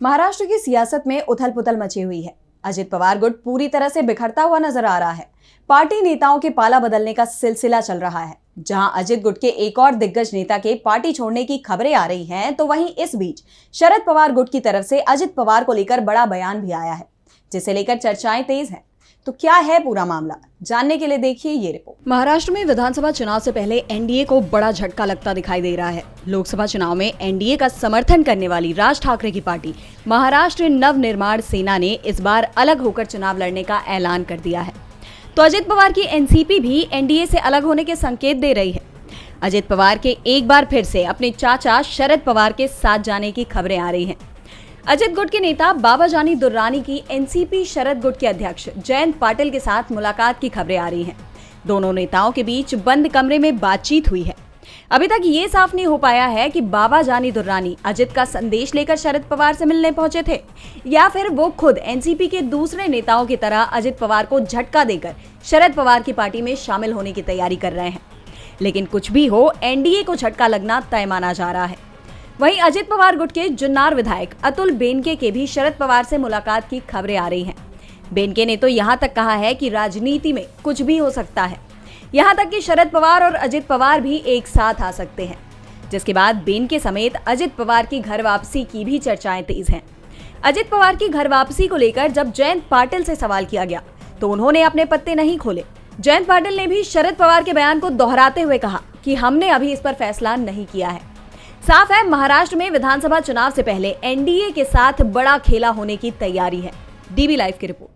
महाराष्ट्र की सियासत में उथल पुथल मची हुई है। अजित पवार गुट पूरी तरह से बिखरता हुआ नजर आ रहा है। पार्टी नेताओं के पाला बदलने का सिलसिला चल रहा है। जहां अजित गुट के एक और दिग्गज नेता के पार्टी छोड़ने की खबरें आ रही हैं, तो वहीं इस बीच शरद पवार गुट की तरफ से अजित पवार को लेकर बड़ा बयान भी आया है, जिसे लेकर चर्चाएं तेज हैं। तो क्या है पूरा मामला, जानने के लिए देखिए ये रिपोर्ट। महाराष्ट्र में विधानसभा चुनाव से पहले एनडीए को बड़ा झटका लगता दिखाई दे रहा है। लोकसभा चुनाव में एनडीए का समर्थन करने वाली राज ठाकरे की पार्टी महाराष्ट्र नवनिर्माण सेना ने इस बार अलग होकर चुनाव लड़ने का ऐलान कर दिया है। तो अजित पवार की एनसीपी भी एनडीए से अलग होने के संकेत दे रही है। अजित पवार के एक बार फिर से अपने चाचा शरद पवार के साथ जाने की खबरें आ रही हैं। अजित गुट के नेता बाबाजानी दुर्रानी की एनसीपी शरद गुट के अध्यक्ष जयंत पाटिल के साथ मुलाकात की खबरें आ रही हैं। दोनों नेताओं के बीच बंद कमरे में बातचीत हुई है। अभी तक ये साफ नहीं हो पाया है कि बाबाजानी दुर्रानी अजित का संदेश लेकर शरद पवार से मिलने पहुंचे थे या फिर वो खुद एनसीपी के दूसरे नेताओं की तरह अजित पवार को झटका देकर शरद पवार की पार्टी में शामिल होने की तैयारी कर रहे हैं। लेकिन कुछ भी हो, एनडीए को झटका लगना तय माना जा रहा है। वहीं अजित पवार गुट के जुन्नार विधायक अतुल बेनके के भी शरद पवार से मुलाकात की खबरें आ रही हैं। बेनके ने तो यहां तक कहा है कि राजनीति में कुछ भी हो सकता है, यहां तक कि शरद पवार और अजित पवार भी एक साथ आ सकते हैं। जिसके बाद बेनके समेत अजित पवार की घर वापसी की भी चर्चाएं तेज हैं। अजित पवार की घर वापसी को लेकर जब जयंत पाटिल से सवाल किया गया तो उन्होंने अपने पत्ते नहीं खोले। जयंत पाटिल ने भी शरद पवार के बयान को दोहराते हुए कहा कि हमने अभी इस पर फैसला नहीं किया है। साफ है, महाराष्ट्र में विधानसभा चुनाव से पहले एनडीए के साथ बड़ा खेला होने की तैयारी है। डीबी लाइव की रिपोर्ट।